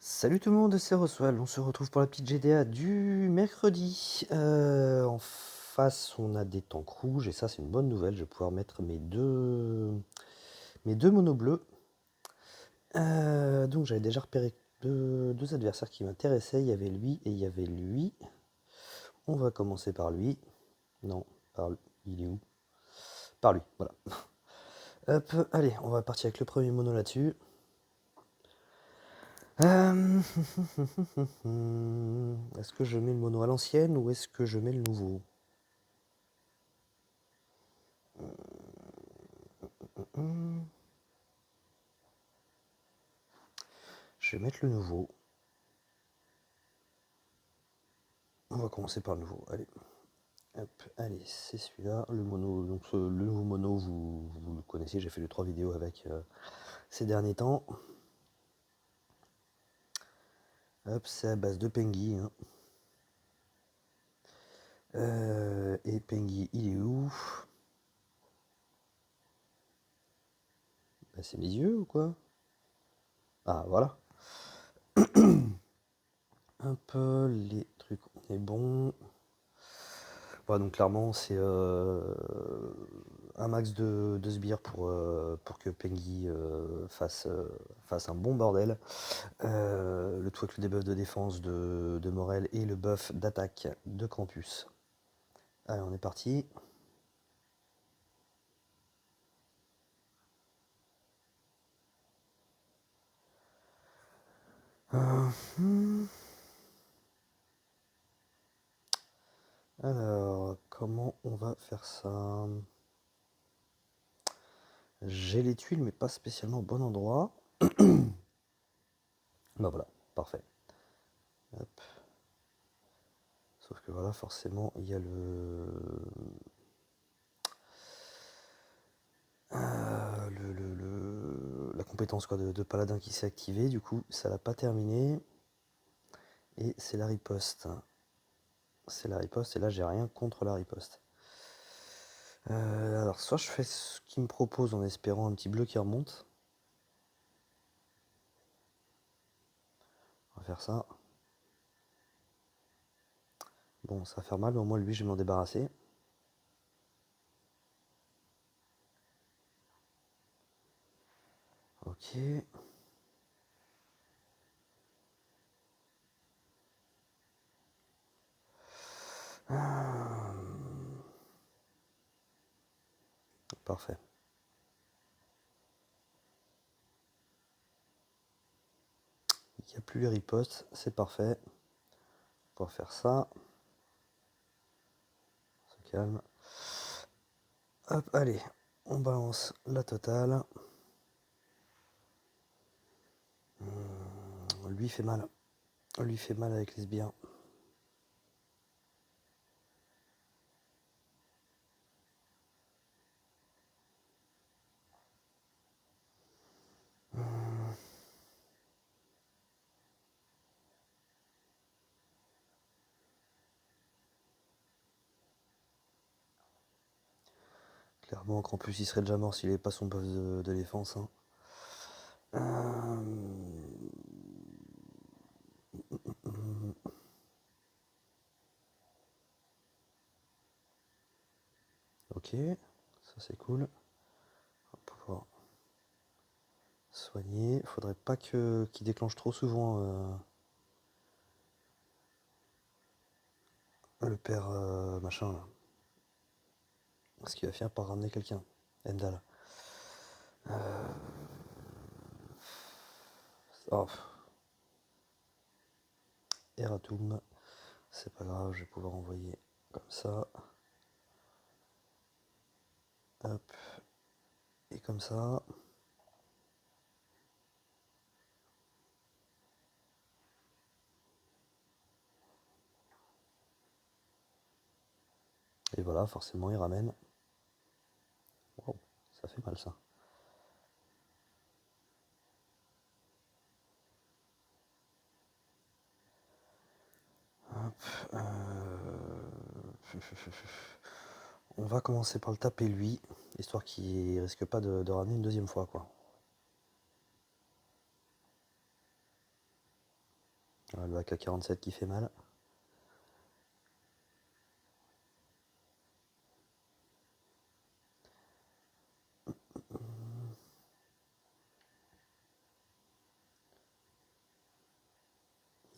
Salut tout le monde, c'est Roswell. On se retrouve pour la petite GDA du mercredi. En face, on a des tanks rouges et ça, c'est une bonne nouvelle. Je vais pouvoir mettre mes deux monos bleus. Donc, j'avais déjà repéré deux adversaires qui m'intéressaient. Il y avait lui et il y avait lui. On va commencer par lui. Non, par lui. Il est où? Par lui, voilà. Hop, allez, on va partir avec le premier mono là-dessus. Euh, Est-ce que je mets le mono à l'ancienne ou est-ce que je mets le nouveau? Je vais mettre le nouveau. On va commencer par le nouveau. Allez, hop, allez, c'est celui-là, le mono. Donc le nouveau mono, vous le connaissez. J'ai fait les 3 vidéos avec ces derniers temps. Hop, c'est à base de Pengui. Hein. Et Pengui, il est où? Bah, c'est mes yeux ou quoi? Ah, voilà. Un peu les trucs, on est bon. Voilà, donc clairement, c'est un max de sbires pour que Pengui fasse un bon bordel. Le tout avec le debuff de défense de Morel et le buff d'attaque de Campus. Allez, on est parti. Hmm. Alors, comment on va faire ça? J'ai les tuiles, mais pas spécialement au bon endroit. Bah voilà, parfait. Hop. Sauf que voilà, forcément, il y a la compétence quoi, de paladin qui s'est activée. Du coup, ça l'a pas terminé. Et c'est la riposte. C'est la riposte, et là, j'ai rien contre la riposte. Alors, soit je fais ce qu'il me propose en espérant un petit bleu qui remonte. On va faire ça. Bon, ça va faire mal, mais au moins lui, je vais m'en débarrasser. Ok. Ah. Parfait. Il n'y a plus les ripostes, c'est parfait. On va faire ça. On se calme. Hop, allez, on balance la totale. Lui fait mal. Lui fait mal avec les sbires. Clairement, qu'en plus il serait déjà mort s'il n'avait pas son buff de défense. Hein. Ok, ça c'est cool. On va pouvoir soigner. Faudrait pas qu'il déclenche trop souvent le père machin là. Ce qui va finir par ramener quelqu'un. Endal. Oh. Eratum. C'est pas grave, je vais pouvoir envoyer comme ça. Hop. Et comme ça. Et voilà, forcément il ramène. Wow, ça fait mal ça. Hop. On va commencer par le taper lui, histoire qu'il risque pas de ramener une deuxième fois quoi. Ah, le AK-47 qui fait mal.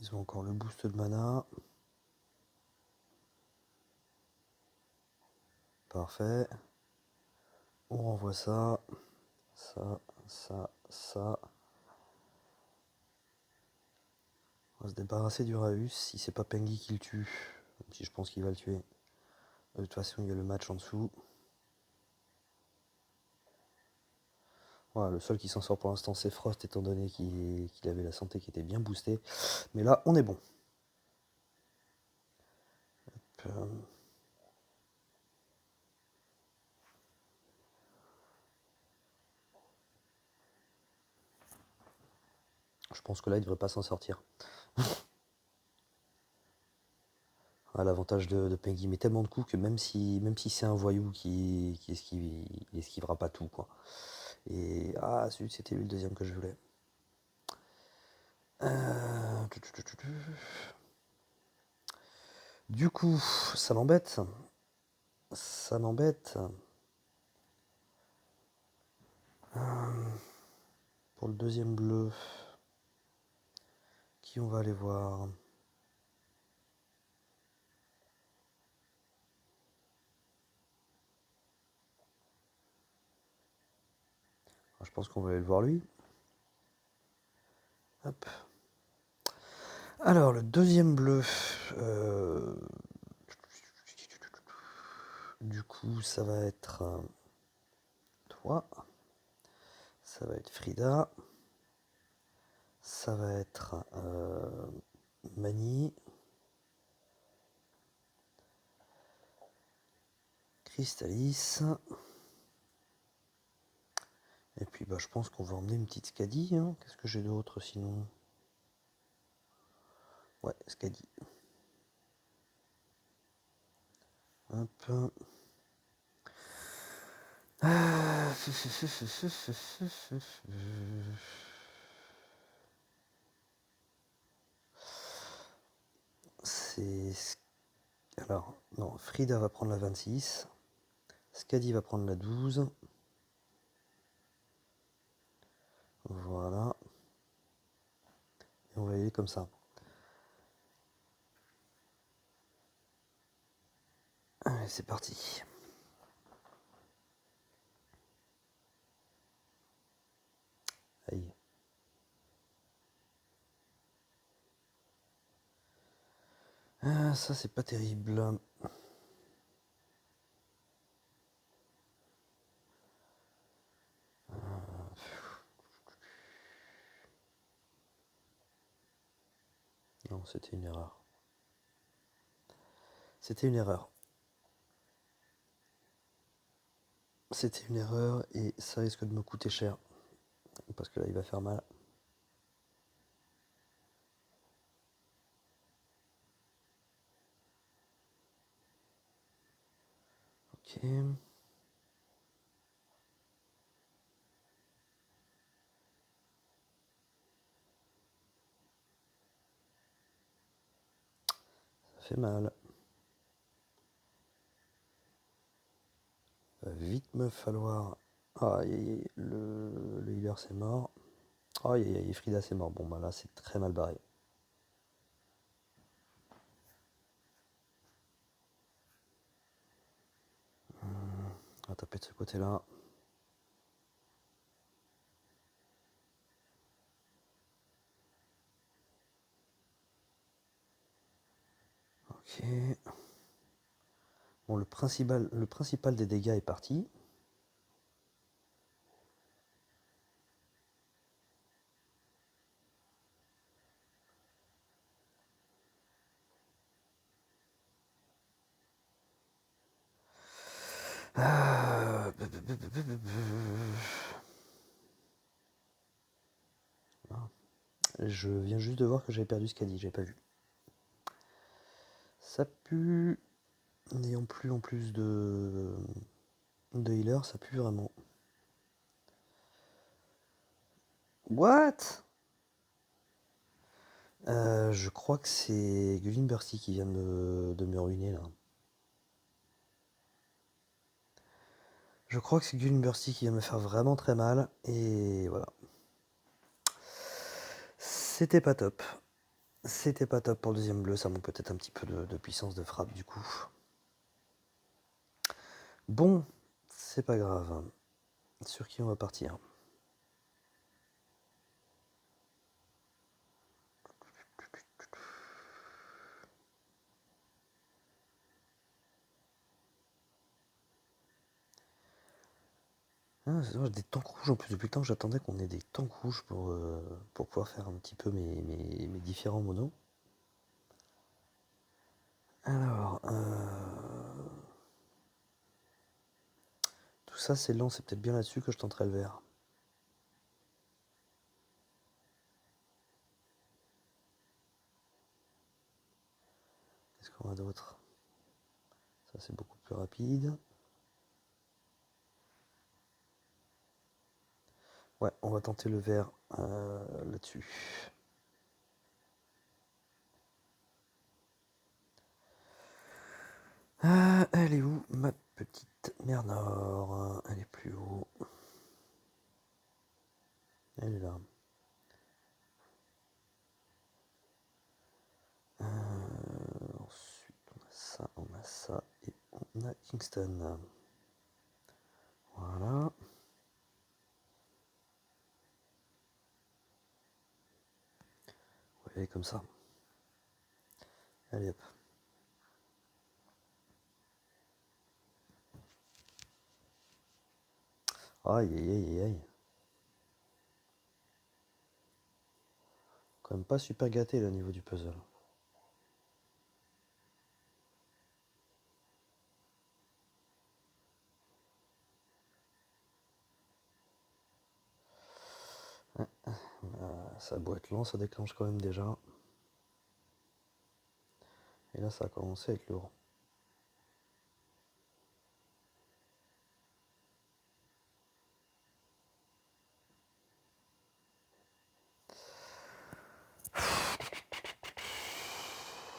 Ils ont encore le boost de mana. Parfait. On renvoie ça. Ça, ça, ça. On va se débarrasser du Raus. Si c'est pas Pengi qui le tue, même si je pense qu'il va le tuer. De toute façon, il y a le match en dessous. Voilà, le seul qui s'en sort pour l'instant, c'est Frost, étant donné qu'il avait la santé qui était bien boostée. Mais là, on est bon. Hop. Je pense que là, il devrait pas s'en sortir. Ah, l'avantage de Pengi met tellement de coups que même si c'est un voyou qui esquive, il esquivera pas tout, quoi. Et ah, c'était lui le deuxième que je voulais. Euh, Du coup, ça m'embête. Ça m'embête. Pour le deuxième bleu, qui on va aller voir? Je pense qu'on va aller le voir lui. Hop. Alors, le deuxième bleu. Du coup, ça va être toi. Ça va être Frida. Ça va être Mani. Crystalis. Et puis bah, je pense qu'on va emmener une petite Scadi. Hein. Qu'est-ce que j'ai d'autre sinon? Ouais, Scadi. Hop. C'est... Alors, non, Frida va prendre la 26. Scadi va prendre la 12. Voilà. Et on va y aller comme ça. Allez, c'est parti. Aïe. Ah, ça, c'est pas terrible. Non, c'était une erreur. C'était une erreur. C'était une erreur et ça risque de me coûter cher. Parce que là, il va faire mal. Ok. Ça fait mal. Va vite me falloir... Ah, le healer c'est mort. Oh, Frida c'est mort. Bon, bah là, c'est très mal barré. On va taper de ce côté-là. Ok. Bon, le principal des dégâts est parti. Ah. Je viens juste de voir que j'avais perdu Scadi, j'avais pas vu. Ça pue. N'ayant plus en plus de healer, ça pue vraiment. What? Je crois que c'est Gulin Bercy qui vient de me ruiner là. Je crois que c'est Gulin Bercy qui vient me faire vraiment très mal. Et voilà. C'était pas top. C'était pas top pour le deuxième bleu. Ça manque peut-être un petit peu de puissance de frappe du coup. Bon, c'est pas grave. Sur qui on va partir? Ah, c'est vrai, des tanks rouges en plus. Depuis le temps que j'attendais qu'on ait des tanks rouges pour pouvoir faire un petit peu mes différents monos. Alors, tout ça c'est lent, c'est peut-être bien là-dessus que je tenterai le vert. Qu'est-ce qu'on a d'autre? Ça c'est beaucoup plus rapide. Ouais, on va tenter le vert là-dessus. Ah, elle est où ma petite mer Nord? Elle est plus haut. Elle est là. Ensuite, on a ça et on a Kingston. Voilà. Ouais, comme ça. Allez hop. Aïe aïe aïe aïe. Quand même pas super gâté là, au niveau du puzzle. Ça a beau être lent, ça déclenche quand même déjà. Et là, ça a commencé à être lourd.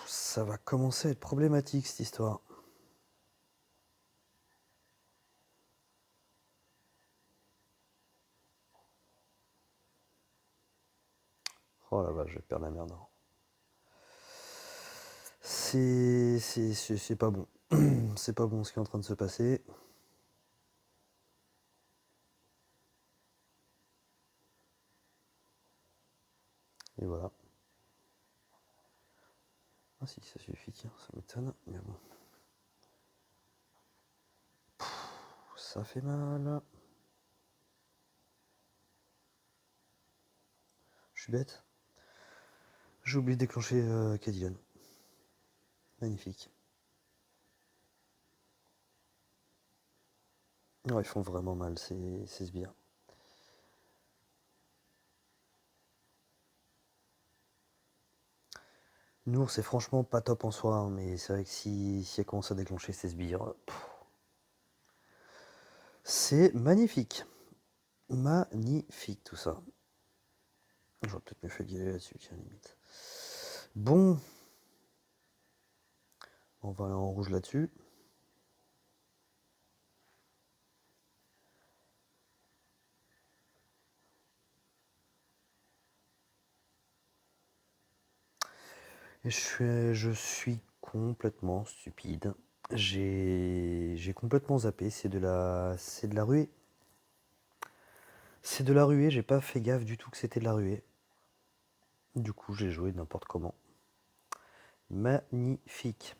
Ça va commencer à être problématique cette histoire. Oh la vache, je vais perdre la merde. C'est pas bon. C'est pas bon ce qui est en train de se passer. Et voilà. Ah si, ça suffit, tiens, ça m'étonne, mais bon. Ça fait mal. Je suis bête. J'ai oublié de déclencher Cadillac. Magnifique. Non, ils font vraiment mal, ces sbires. Nour, c'est franchement pas top en soi, hein, mais c'est vrai que si elle commence à déclencher ces sbires, c'est magnifique. Magnifique tout ça. J'aurais peut-être mieux fait d'y aller là-dessus, tiens, limite. Bon. On va aller en rouge là-dessus. Et je suis complètement stupide. J'ai complètement zappé. C'est de la ruée. C'est de la ruée. J'ai pas fait gaffe du tout que c'était de la ruée. Du coup, j'ai joué n'importe comment. Magnifique.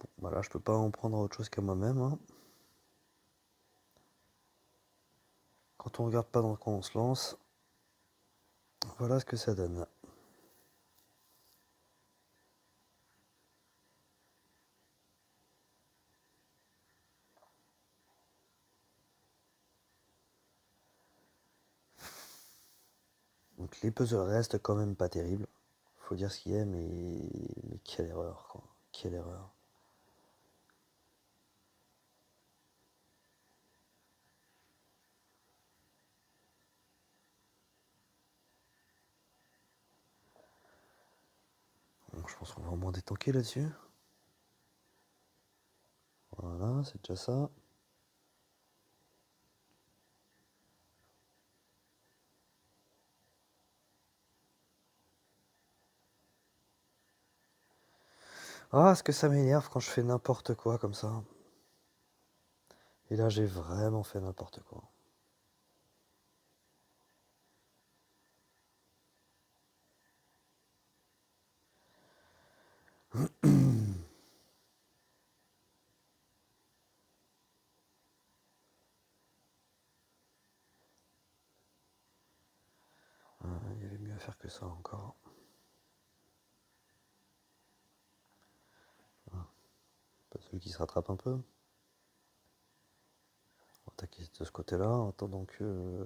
Bon, voilà, je peux pas en prendre autre chose qu'à moi-même, hein. Quand on regarde pas dans quoi on se lance, voilà ce que ça donne. Donc les puzzles restent quand même pas terribles. Faut dire ce qu'il y a, mais quelle erreur, quoi. Quelle erreur. pense qu'on va au moins détanker là-dessus. Voilà, c'est déjà ça. Ah, est-ce que ça m'énerve quand je fais n'importe quoi comme ça? Et là, j'ai vraiment fait n'importe quoi. Il y avait mieux à faire que ça encore. Pas celui qui se rattrape un peu. On va attaquer de ce côté-là en attendant que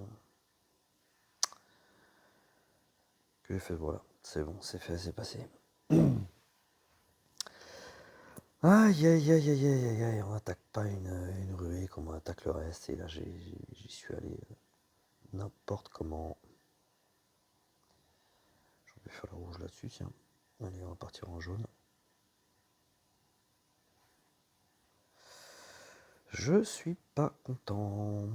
fait. Voilà, c'est bon, c'est fait, c'est passé. Aïe aïe aïe aïe aïe aïe aïe, on n'attaque pas une ruée comme on attaque le reste. Et là, j'y suis allé n'importe comment. Je vais faire le rouge là-dessus, tiens. Allez, on va partir en jaune. Je suis pas content.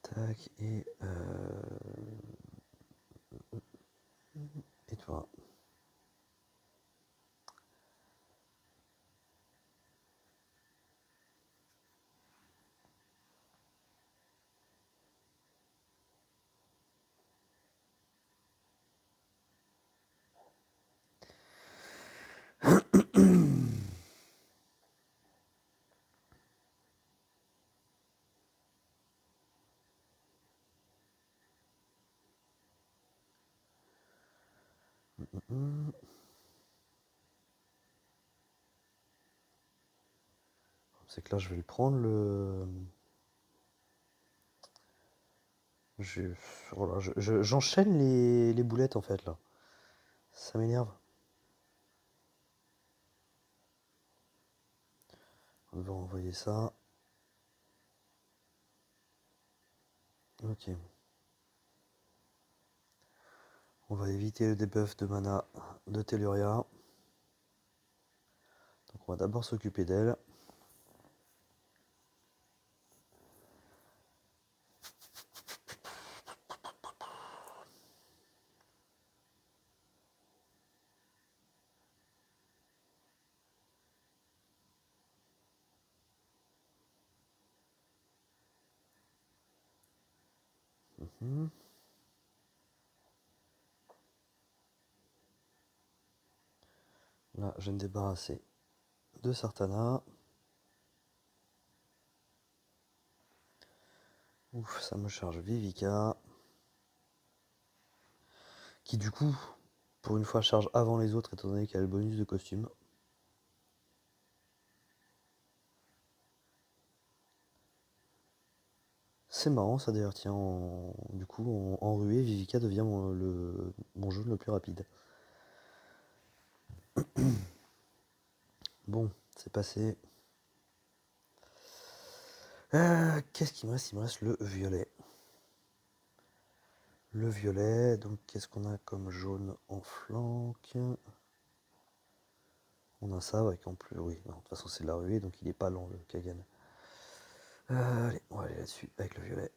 Tac, et toi. C'est que là, je vais le prendre le. Voilà, j'enchaîne les boulettes en fait là. Ça m'énerve. On va envoyer ça. Ok. On va éviter le debuff de mana de Telluria. Donc on va d'abord s'occuper d'elle. Là, je vais me débarrasser de Sartana. Ouf, ça me charge Vivica. Qui du coup, pour une fois, charge avant les autres étant donné qu'elle a le bonus de costume. C'est marrant ça d'ailleurs, tiens, du coup, en ruée, Vivica devient mon jaune le plus rapide. Bon, c'est passé. Qu'est-ce qu'il me reste? Il me reste le violet. Le violet, donc qu'est-ce qu'on a comme jaune en flanc? On a ça avec en plus, oui, non, de toute façon c'est de la ruée, donc il est pas lent le Kagan. Allez, on va aller là-dessus avec le violet.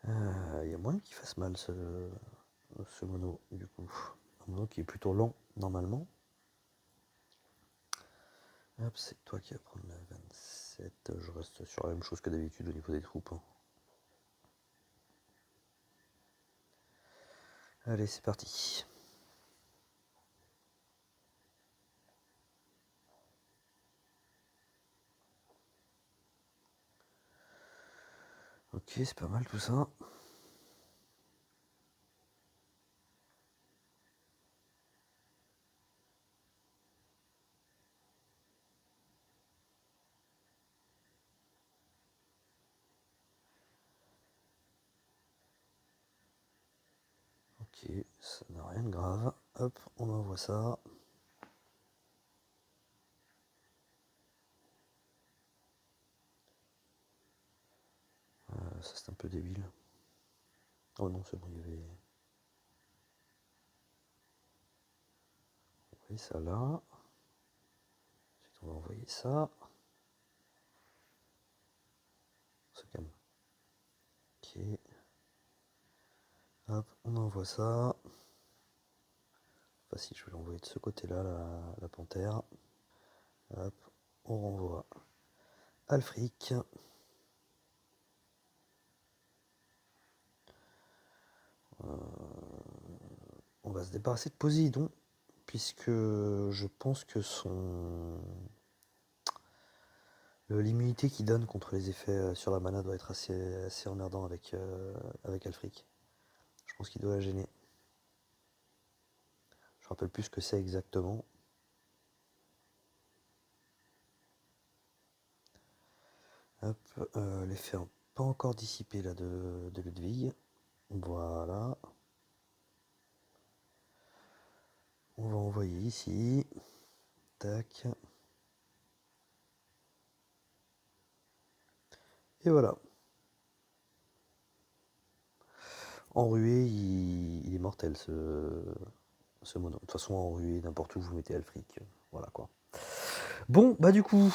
Il y a moyen qu'il fasse mal ce mono, du coup. Un mono qui est plutôt lent normalement. Hop, c'est toi qui vas prendre la 27. Je reste sur la même chose que d'habitude au niveau des troupes. Allez, c'est parti. Ok, c'est pas mal tout ça. Ok, ça n'a rien de grave. Hop, on envoie ça. Ça c'est un peu débile. Oh non, c'est bon, il y avait... Oui, ça là. Ensuite, on va envoyer ça. On se calme. Ok. Hop, on envoie ça. Enfin, si je vais l'envoyer de ce côté-là, la panthère. Hop, on renvoie Alfric. On va se débarrasser de Poséidon, puisque je pense que l'immunité qu'il donne contre les effets sur la mana doit être assez emmerdant avec Alfric. Je pense qu'il doit la gêner. Je me rappelle plus ce que c'est exactement. Hop, l'effet pas encore dissipé là de Ludwig. Voilà. On va envoyer ici. Tac. Et voilà. Enrué, il est mortel ce mono. De toute façon, enrué, n'importe où vous mettez Alfric. Voilà quoi. Bon, bah du coup,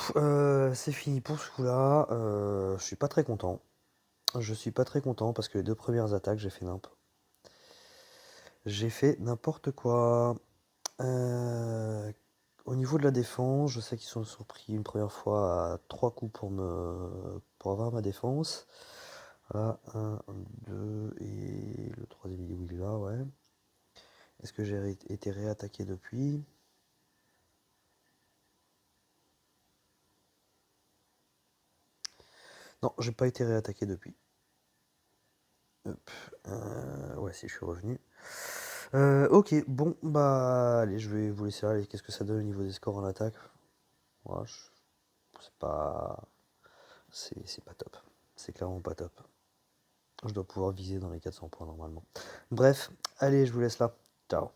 c'est fini pour ce coup-là. Je suis pas très content. Je suis pas très content parce que les deux premières attaques, j'ai fait n'importe. J'ai fait n'importe quoi. Au niveau de la défense, je sais qu'ils sont surpris une première fois à 3 coups pour avoir ma défense. Voilà, 1, 2 et le troisième il est où il est là, ouais. Est-ce que j'ai été réattaqué depuis? Non, j'ai pas été réattaqué depuis. Hop, ouais, si je suis revenu. Ok, bon, bah allez, je vais vous laisser aller. Qu'est-ce que ça donne au niveau des scores en attaque? Ouais, c'est pas... C'est pas top. C'est clairement pas top. Je dois pouvoir viser dans les 400 points normalement. Bref, allez, je vous laisse là. Ciao.